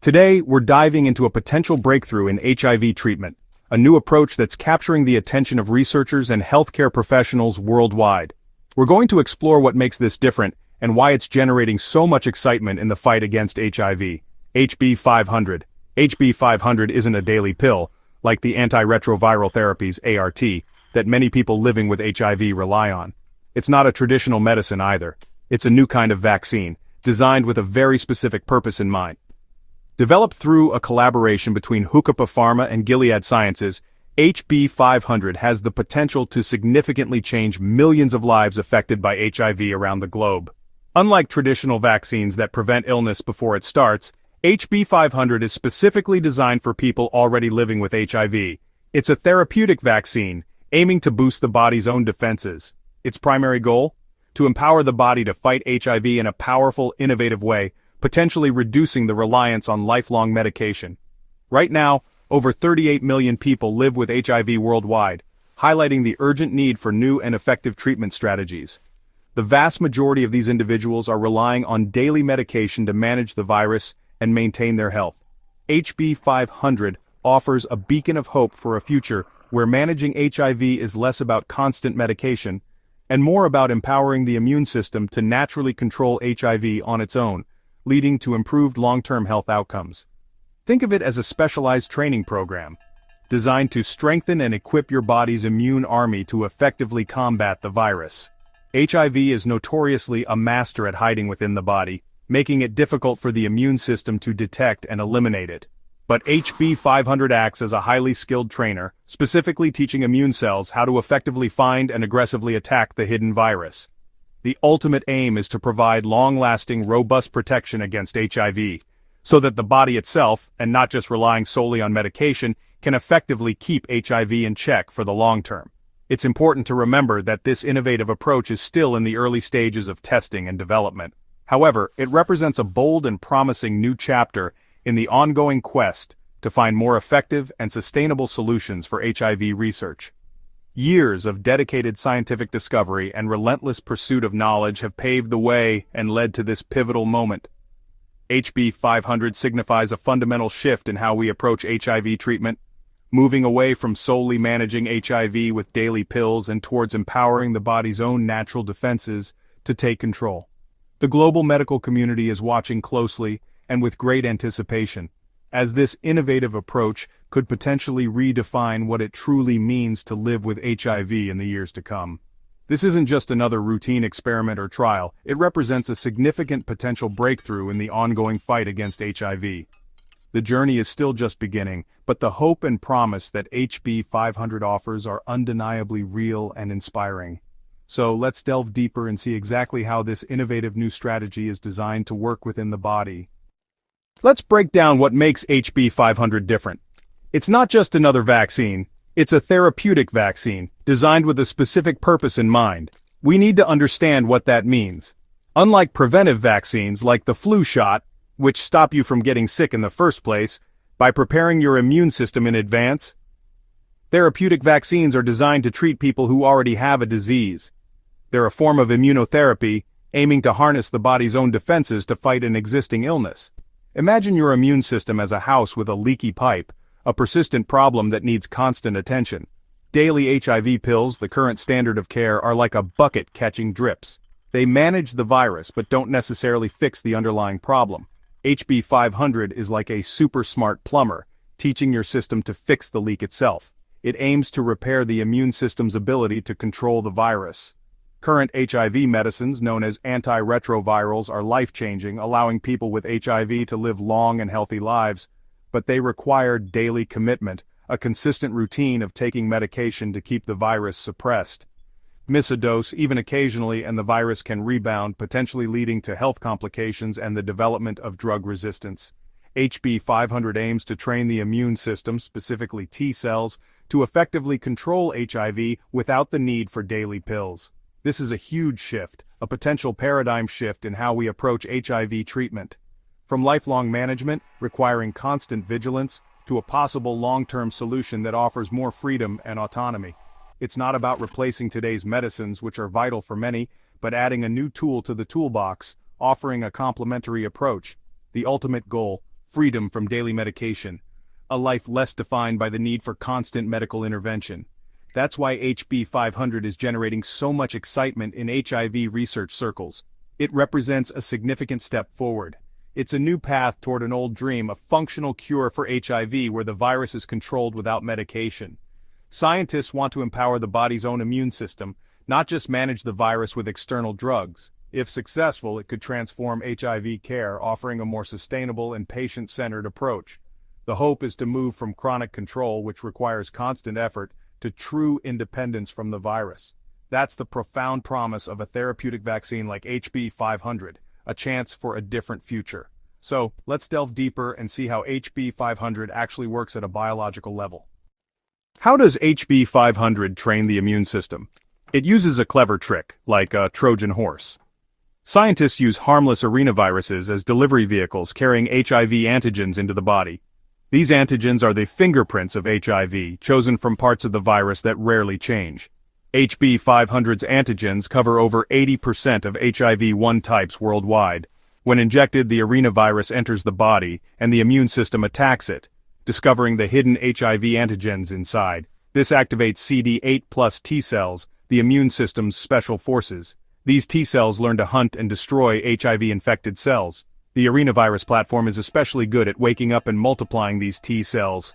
Today, we're diving into a potential breakthrough in HIV treatment, a new approach that's capturing the attention of researchers and healthcare professionals worldwide. We're going to explore what makes this different and why it's generating so much excitement in the fight against HIV. HB 500. HB 500 isn't a daily pill, like the antiretroviral therapies ART, that many people living with HIV rely on. It's not a traditional medicine either. It's a new kind of vaccine, designed with a very specific purpose in mind. Developed through a collaboration between Hukapa Pharma and Gilead Sciences, HB 500 has the potential to significantly change millions of lives affected by HIV around the globe. Unlike traditional vaccines that prevent illness before it starts, HB 500 is specifically designed for people already living with HIV. It's a therapeutic vaccine, aiming to boost the body's own defenses. Its primary goal? To empower the body to fight HIV in a powerful, innovative way, potentially reducing the reliance on lifelong medication. Right now, over 38 million people live with HIV worldwide, highlighting the urgent need for new and effective treatment strategies. The vast majority of these individuals are relying on daily medication to manage the virus and maintain their health. HB 500 offers a beacon of hope for a future where managing HIV is less about constant medication and more about empowering the immune system to naturally control HIV on its own, leading to improved long-term health outcomes. Think of it as a specialized training program, designed to strengthen and equip your body's immune army to effectively combat the virus. HIV is notoriously a master at hiding within the body, making it difficult for the immune system to detect and eliminate it. But HB 500 acts as a highly skilled trainer, specifically teaching immune cells how to effectively find and aggressively attack the hidden virus. The ultimate aim is to provide long-lasting, robust protection against HIV, so that the body itself, and not just relying solely on medication, can effectively keep HIV in check for the long term. It's important to remember that this innovative approach is still in the early stages of testing and development. However, it represents a bold and promising new chapter in the ongoing quest to find more effective and sustainable solutions for HIV research. Years of dedicated scientific discovery and relentless pursuit of knowledge have paved the way and led to this pivotal moment. HB 500 signifies a fundamental shift in how we approach HIV treatment, moving away from solely managing HIV with daily pills and towards empowering the body's own natural defenses to take control. The global medical community is watching closely and with great anticipation, as this innovative approach could potentially redefine what it truly means to live with HIV in the years to come. This isn't just another routine experiment or trial, it represents a significant potential breakthrough in the ongoing fight against HIV. The journey is still just beginning, but the hope and promise that HB 500 offers are undeniably real and inspiring. So let's delve deeper and see exactly how this innovative new strategy is designed to work within the body. Let's break down what makes HB 500 different. It's not just another vaccine, it's a therapeutic vaccine, designed with a specific purpose in mind. We need to understand what that means. Unlike preventive vaccines like the flu shot, which stop you from getting sick in the first place, by preparing your immune system in advance, therapeutic vaccines are designed to treat people who already have a disease. They're a form of immunotherapy, aiming to harness the body's own defenses to fight an existing illness. Imagine your immune system as a house with a leaky pipe, a persistent problem that needs constant attention. Daily HIV pills, the current standard of care, are like a bucket catching drips. They manage the virus but don't necessarily fix the underlying problem. HB 500 is like a super smart plumber, teaching your system to fix the leak itself. It aims to repair the immune system's ability to control the virus. Current HIV medicines, known as antiretrovirals, are life-changing, allowing people with HIV to live long and healthy lives, but they require daily commitment, a consistent routine of taking medication to keep the virus suppressed. Miss a dose, even occasionally, and the virus can rebound, potentially leading to health complications and the development of drug resistance. HB 500 aims to train the immune system, specifically T cells, to effectively control HIV without the need for daily pills. This is a huge shift, a potential paradigm shift in how we approach HIV treatment. From lifelong management, requiring constant vigilance, to a possible long-term solution that offers more freedom and autonomy. It's not about replacing today's medicines, which are vital for many, but adding a new tool to the toolbox, offering a complementary approach. The ultimate goal: freedom from daily medication, a life less defined by the need for constant medical intervention. That's why HB 500 is generating so much excitement in HIV research circles. It represents a significant step forward. It's a new path toward an old dream, a functional cure for HIV where the virus is controlled without medication. Scientists want to empower the body's own immune system, not just manage the virus with external drugs. If successful, it could transform HIV care, offering a more sustainable and patient-centered approach. The hope is to move from chronic control, which requires constant effort, to true independence from the virus. That's the profound promise of a therapeutic vaccine like HB 500, a chance for a different future. So, let's delve deeper and see how HB 500 actually works at a biological level. How does HB 500 train the immune system? It uses a clever trick, like a Trojan horse. Scientists use harmless arenaviruses as delivery vehicles carrying HIV antigens into the body. These antigens are the fingerprints of HIV, chosen from parts of the virus that rarely change. HB 500's antigens cover over 80% of HIV-1 types worldwide. When injected, the arenavirus enters the body, and the immune system attacks it, discovering the hidden HIV antigens inside. This activates CD8 plus T cells, the immune system's special forces. These T cells learn to hunt and destroy HIV-infected cells. The arenavirus platform is especially good at waking up and multiplying these T cells.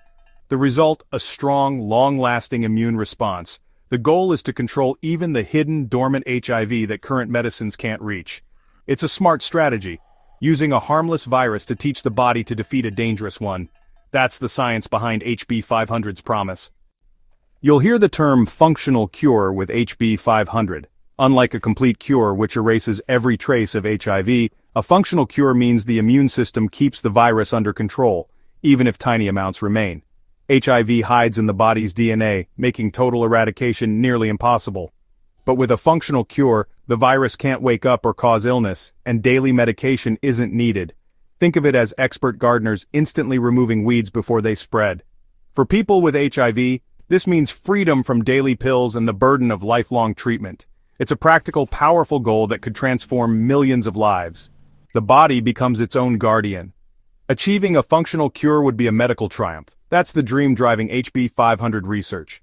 The result, a strong, long-lasting immune response. The goal is to control even the hidden, dormant HIV that current medicines can't reach. It's a smart strategy, using a harmless virus to teach the body to defeat a dangerous one. That's the science behind HB 500's promise. You'll hear the term functional cure with HB 500. Unlike a complete cure which erases every trace of HIV, a functional cure means the immune system keeps the virus under control, even if tiny amounts remain. HIV hides in the body's DNA, making total eradication nearly impossible. But with a functional cure, the virus can't wake up or cause illness, and daily medication isn't needed. Think of it as expert gardeners instantly removing weeds before they spread. For people with HIV, this means freedom from daily pills and the burden of lifelong treatment. It's a practical, powerful goal that could transform millions of lives. The body becomes its own guardian. Achieving a functional cure would be a medical triumph. That's the dream driving HB 500 research.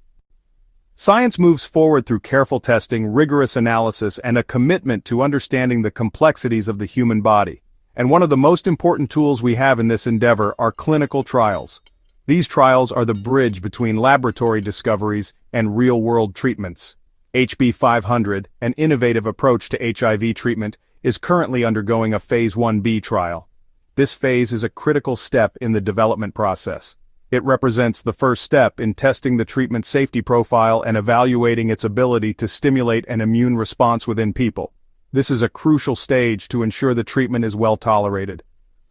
Science moves forward through careful testing, rigorous analysis, and a commitment to understanding the complexities of the human body. And one of the most important tools we have in this endeavor are clinical trials. These trials are the bridge between laboratory discoveries and real-world treatments. HB 500, an innovative approach to HIV treatment, is currently undergoing a Phase 1b trial. This phase is a critical step in the development process. It represents the first step in testing the treatment's safety profile and evaluating its ability to stimulate an immune response within people. This is a crucial stage to ensure the treatment is well tolerated.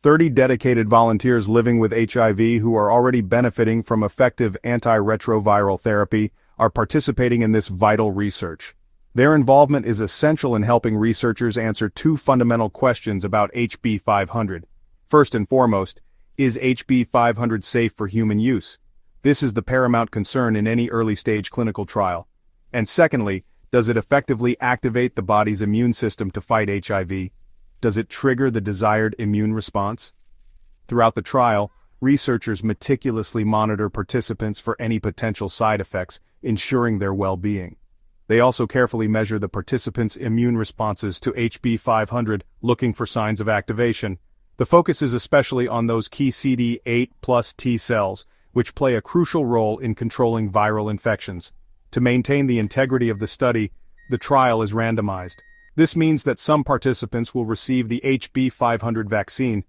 30 dedicated volunteers living with HIV who are already benefiting from effective antiretroviral therapy are participating in this vital research. Their involvement is essential in helping researchers answer two fundamental questions about HB 500. First and foremost, is HB 500 safe for human use? This is the paramount concern in any early-stage clinical trial. And secondly, does it effectively activate the body's immune system to fight HIV? Does it trigger the desired immune response? Throughout the trial, researchers meticulously monitor participants for any potential side effects, ensuring their well-being. They also carefully measure the participants' immune responses to HB 500, looking for signs of activation. The focus is especially on those key CD8 plus T cells, which play a crucial role in controlling viral infections. To maintain the integrity of the study, the trial is randomized. This means that some participants will receive the HB 500 vaccine,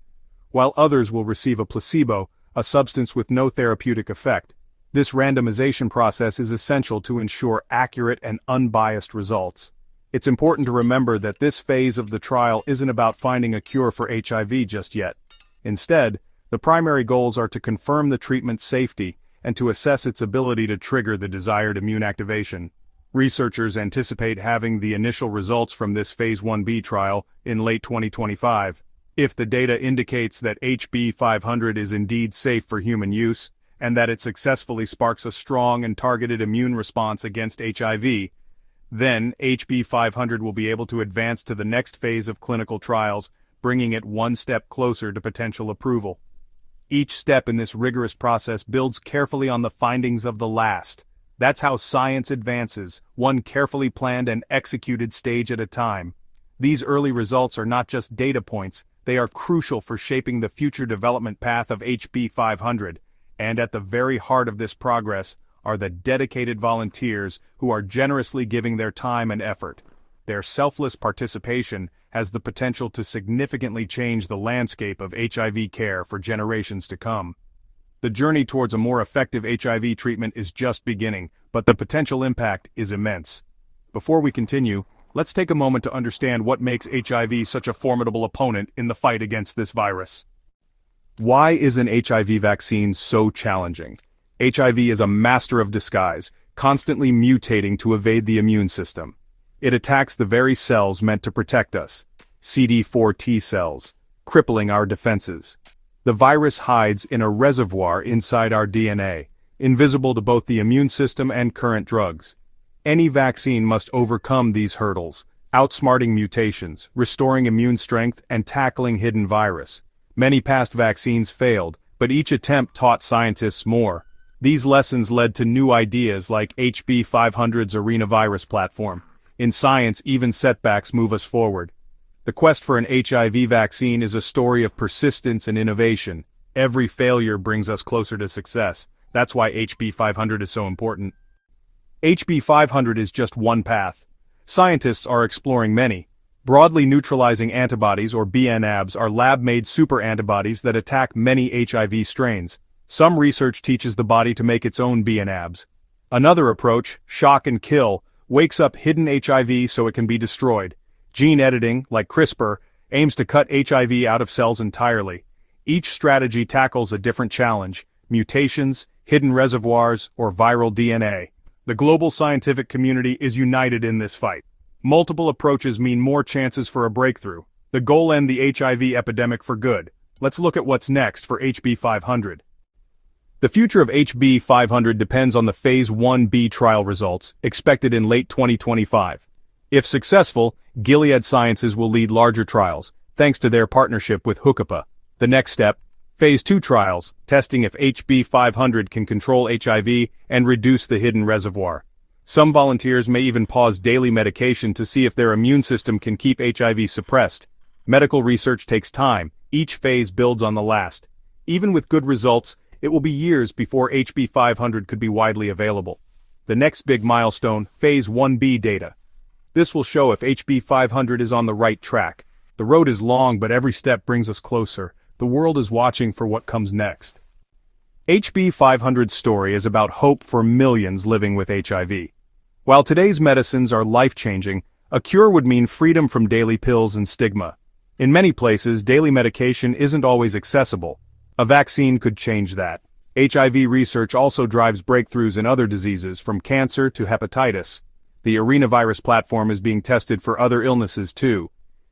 while others will receive a placebo, a substance with no therapeutic effect. This randomization process is essential to ensure accurate and unbiased results. It's important to remember that this phase of the trial isn't about finding a cure for HIV just yet. Instead, the primary goals are to confirm the treatment's safety and to assess its ability to trigger the desired immune activation. Researchers anticipate having the initial results from this Phase 1b trial in late 2025. If the data indicates that HB 500 is indeed safe for human use, and that it successfully sparks a strong and targeted immune response against HIV, then HB 500 will be able to advance to the next phase of clinical trials, bringing it one step closer to potential approval. Each step in this rigorous process builds carefully on the findings of the last. That's how science advances, one carefully planned and executed stage at a time. These early results are not just data points, they are crucial for shaping the future development path of HB 500, and at the very heart of this progress are the dedicated volunteers who are generously giving their time and effort. Their selfless participation has the potential to significantly change the landscape of HIV care for generations to come. The journey towards a more effective HIV treatment is just beginning, but the potential impact is immense. Before we continue, let's take a moment to understand what makes HIV such a formidable opponent in the fight against this virus. Why is an HIV vaccine so challenging? HIV is a master of disguise, constantly mutating to evade the immune system. It attacks the very cells meant to protect us, CD4 T cells, crippling our defenses. The virus hides in a reservoir inside our DNA, invisible to both the immune system and current drugs. Any vaccine must overcome these hurdles, outsmarting mutations, restoring immune strength, and tackling hidden virus. Many past vaccines failed, but each attempt taught scientists more. These lessons led to new ideas like HB 500's arenavirus platform. In science, even setbacks move us forward. The quest for an HIV vaccine is a story of persistence and innovation. Every failure brings us closer to success. That's why HB 500 is so important. HB 500 is just one path. Scientists are exploring many. Broadly neutralizing antibodies, or BNAbs, are lab-made superantibodies that attack many HIV strains. Some research teaches the body to make its own BNAbs. Another approach, shock and kill, wakes up hidden HIV so it can be destroyed. Gene editing, like CRISPR, aims to cut HIV out of cells entirely. Each strategy tackles a different challenge: mutations, hidden reservoirs, or viral DNA. The global scientific community is united in this fight. Multiple approaches mean more chances for a breakthrough. The goal: end the HIV epidemic for good. Let's look at what's next for HB 500. The future of HB 500 depends on the Phase 1b trial results, expected in late 2025. If successful, Gilead Sciences will lead larger trials, thanks to their partnership with HUCAPA. The next step, Phase 2 trials, testing if HB 500 can control HIV and reduce the hidden reservoir. Some volunteers may even pause daily medication to see if their immune system can keep HIV suppressed. Medical research takes time. Each phase builds on the last. Even with good results, it will be years before HB 500 could be widely available. The next big milestone, Phase 1b data. This will show if HB 500 is on the right track. The road is long, but every step brings us closer. The world is watching for what comes next. HB 500's story is about hope for millions living with HIV. While today's medicines are life-changing, a cure would mean freedom from daily pills and stigma. In many places, daily medication isn't always accessible. A vaccine could change that. HIV research also drives breakthroughs in other diseases, from cancer to hepatitis. The arenavirus platform is being tested for other illnesses too.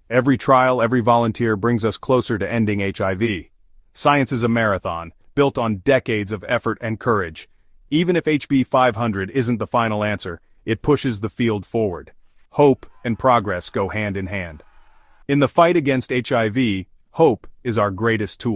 Every trial, every volunteer brings us closer to ending HIV. Science is a marathon, built on decades of effort and courage. Even if HB 500 isn't the final answer, it pushes the field forward. Hope and progress go hand in hand. In the fight against HIV, hope is our greatest tool.